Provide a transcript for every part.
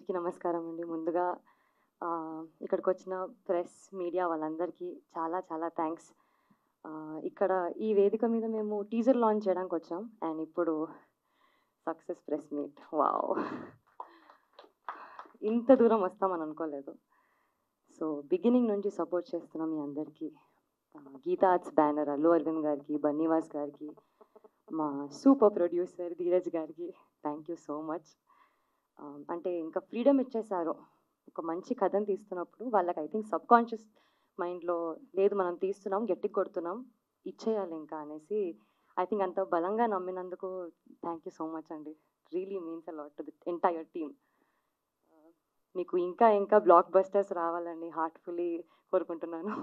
అందరికీ నమస్కారం అండి. ముందుగా ఇక్కడికి వచ్చిన ప్రెస్, మీడియా వాళ్ళందరికీ చాలా చాలా థ్యాంక్స్. ఇక్కడ ఈ వేదిక మీద మేము టీజర్ లాంచ్ చేయడానికి వచ్చాం. అండ్ ఇప్పుడు సక్సెస్ ప్రెస్ మీట్. వావ్! ఇంత దూరం వస్తామని అనుకోలేదు. సో బిగినింగ్ నుంచి సపోర్ట్ చేస్తున్న మీ అందరికీ, గీతా ఆర్ట్స్ బ్యానర్ అల్లు అరవింద్ గారికి, బన్నీవాస్ గారికి, మా సూపర్ ప్రొడ్యూసర్ ధీరజ్ గారికి థ్యాంక్ యూ సో మచ్. అంటే ఇంకా ఫ్రీడమ్ ఇచ్చేసారు. ఒక మంచి కథను తీస్తున్నప్పుడు వాళ్ళకి ఐ థింక్ సబ్కాన్షియస్ మైండ్లో లేదు, మనం తీస్తున్నాం, గట్టిగా కొడుతున్నాం, ఇచ్చేయాలి ఇంకా అనేసి ఐ థింక్ అంత బలంగా నమ్మినందుకు థ్యాంక్ యూ సో మచ్ అండి. Really means a lot to the entire team. మీకు ఇంకా ఇంకా బ్లాక్ బస్టర్స్ రావాలని హార్ట్ఫుల్లీ కోరుకుంటున్నాను.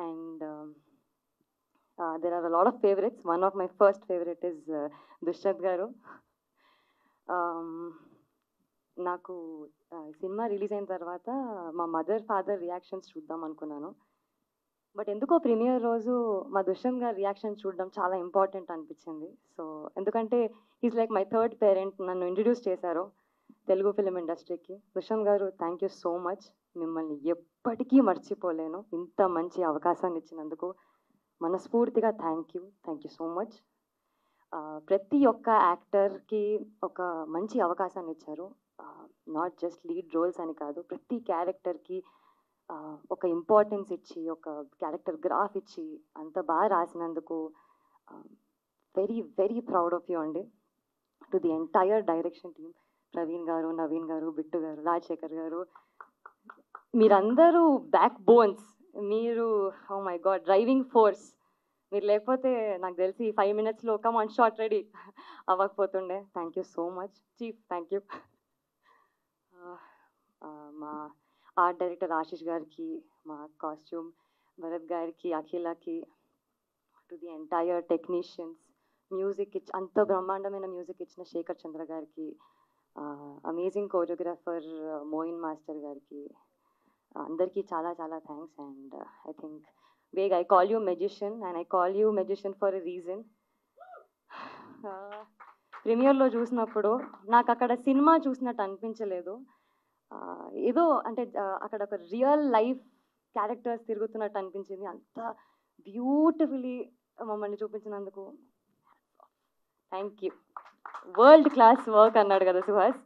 And there are a lot of favorites. One of my first favorite is Dushyanth గారు. నాకు సినిమా రిలీజ్ అయిన తర్వాత మా మదర్ ఫాదర్ రియాక్షన్స్ చూద్దాం అనుకున్నాను. బట్ ఎందుకో ప్రీమియర్ రోజు మా దుష్యంత్ గారి రియాక్షన్ చూడడం చాలా ఇంపార్టెంట్ అనిపించింది. సో ఎందుకంటే is like my third parent. నన్ను ఇంట్రడ్యూస్ చేశారు తెలుగు ఫిలిం ఇండస్ట్రీకి. దుష్యంత్ గారు థ్యాంక్ యూ సో మచ్. మిమ్మల్ని ఎప్పటికీ మర్చిపోలేను. ఇంత మంచి అవకాశాన్ని ఇచ్చినందుకు మనస్ఫూర్తిగా థ్యాంక్ యూ సో మచ్. ప్రతి ఒక్క యాక్టర్కి ఒక మంచి అవకాశాన్ని ఇచ్చారు. నాట్ జస్ట్ లీడ్ రోల్స్ అని కాదు, ప్రతి క్యారెక్టర్కి ఒక ఇంపార్టెన్స్ ఇచ్చి, ఒక క్యారెక్టర్ గ్రాఫ్ ఇచ్చి అంత బాగా రాసినందుకు very very proud of you అండి. To the entire direction team, Praveen garu, Naveen గారు, బిట్టు గారు, రాజశేఖర్ గారు, మీరందరూ బ్యాక్ బోన్స్. మీరు oh my god driving force. మీరు లేకపోతే నాకు తెలిసి 5 minutesలో కమ్ ఆన్ షాట్ రెడీ అవ్వకపోతుండే. Thank you so much chief. Thank you. మా ఆర్ట్ డైరెక్టర్ ఆశిష్ గారికి, మా కాస్ట్యూమ్ భరత్ గారికి, అఖిలకి, to the entire technicians, music అంత బ్రహ్మాండమైన మ్యూజిక్ ఇచ్చిన శేఖర్ చంద్ర గారికి, అమేజింగ్ కోరియోగ్రాఫర్ మోయిన్ మాస్టర్ గారికి, అందరికీ చాలా చాలా thanks. And I think Veg, I call you magician, and I call you magician for a reason. ప్రీమియర్లో చూసినప్పుడు నాకు అక్కడ సినిమా చూసినట్టు అనిపించలేదు. ఏదో అంటే అక్కడ ఒక రియల్ లైఫ్ క్యారెక్టర్స్ తిరుగుతున్నట్టు అనిపించింది. అంత బ్యూటిఫుల్లీ మమ్మల్ని చూపించినందుకు thank you. World class work అన్నాడు కదా Suhas,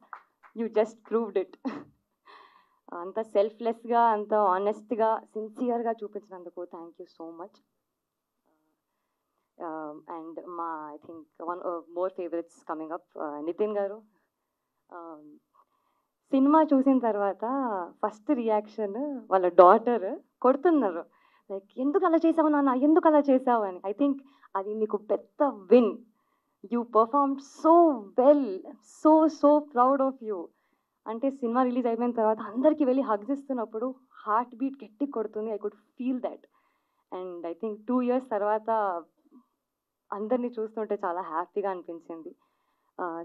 you just proved it. అంత సెల్ఫ్లెస్గా, అంత ఆనెస్ట్గా, సిన్సియర్గా చూపించినందుకు thank you so much. And మా I think one more favourites coming up, Nitin garu. Cinema చూసిన తర్వాత ఫస్ట్ రియాక్షన్ వాళ్ళ డాటర్ కొడుతున్నారు, లైక్ ఎందుకు అలా చేసావు నాన్న, ఎందుకు అలా చేసావు అని. ఐ థింక్ అది మీకు పెద్ద win. You perform so well, so so proud of you. అంటే సినిమా రిలీజ్ అయిపోయిన తర్వాత అందరికీ వెళ్ళి హగ్స్ ఇస్తున్నప్పుడు హార్ట్ బీట్ గట్టి కొడుతుంది. I could feel that. And I think 2 years తర్వాత అందరినీ చూస్తుంటే చాలా హ్యాపీగా అనిపించింది.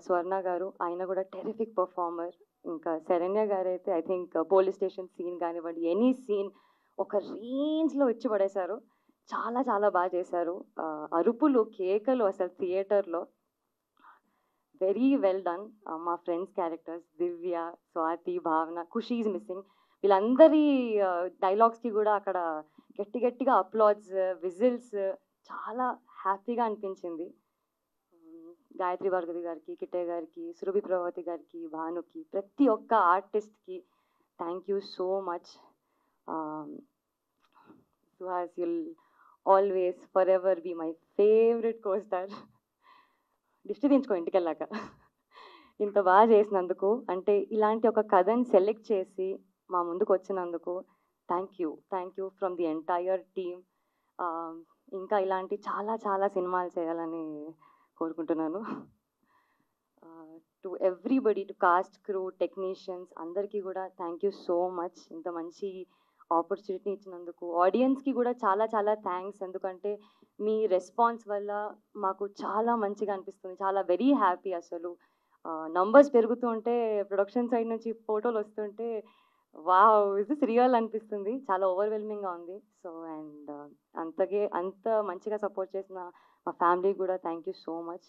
స్వర్ణ గారు, ఆయన కూడా టెరిఫిక్ పర్ఫార్మర్. ఇంకా శరణ్య గారు అయితే I think police station scene కానివ్వండి, ఎనీ సీన్ ఒక రేంజ్లో ఇచ్చి పడేశారు. చాలా చాలా బాగా చేశారు. అరుపులు, కేకలు అసలు థియేటర్లో వెరీ వెల్ డన్. మా ఫ్రెండ్స్ క్యారెక్టర్స్ దివ్య, స్వాతి, భావన, ఖుషీ ఈజ్ మిస్సింగ్, వీళ్ళందరి డైలాగ్స్కి కూడా అక్కడ గట్టి గట్టిగా అప్లాడ్స్, విజిల్స్, చాలా హ్యాపీగా అనిపించింది. గాయత్రి భార్గవి గారికి, కిట్టయ్య గారికి, సురభి ప్రభావతి గారికి, భానుకి, ప్రతి ఒక్క ఆర్టిస్ట్కి thank you so much. Suhas, you'll always for ever be my favourite costar. దిష్టి దించుకో ఇంటికి వెళ్ళాక. ఇంత బాగా చేసినందుకు, అంటే ఇలాంటి ఒక కథని సెలెక్ట్ చేసి మా ముందుకు వచ్చినందుకు thank you from the entire team. ఇంకా ఇలాంటి చాలా చాలా సినిమాలు చేయాలని కోరుకుంటున్నాను. To everybody, to cost, crew, technicians అందరికీ కూడా థ్యాంక్ యూ సో మచ్. ఇంత మంచి ఆపర్చునిటీ ఇచ్చినందుకు ఆడియన్స్కి కూడా చాలా చాలా థ్యాంక్స్. ఎందుకంటే మీ రెస్పాన్స్ వల్ల మాకు చాలా మంచిగా అనిపిస్తుంది, చాలా వెరీ హ్యాపీ. అసలు నంబర్స్ పెరుగుతూ ఉంటే, ప్రొడక్షన్ సైడ్ నుంచి ఫోటోలు వస్తుంటే వావ్ ఇస్ దిస్ రియల్ అనిపిస్తుంది. చాలా ఓవర్వెల్మింగ్గా ఉంది. సో అండ్ అంత మంచిగా సపోర్ట్ చేసిన మా ఫ్యామిలీ కూడా థ్యాంక్ యూ సో మచ్.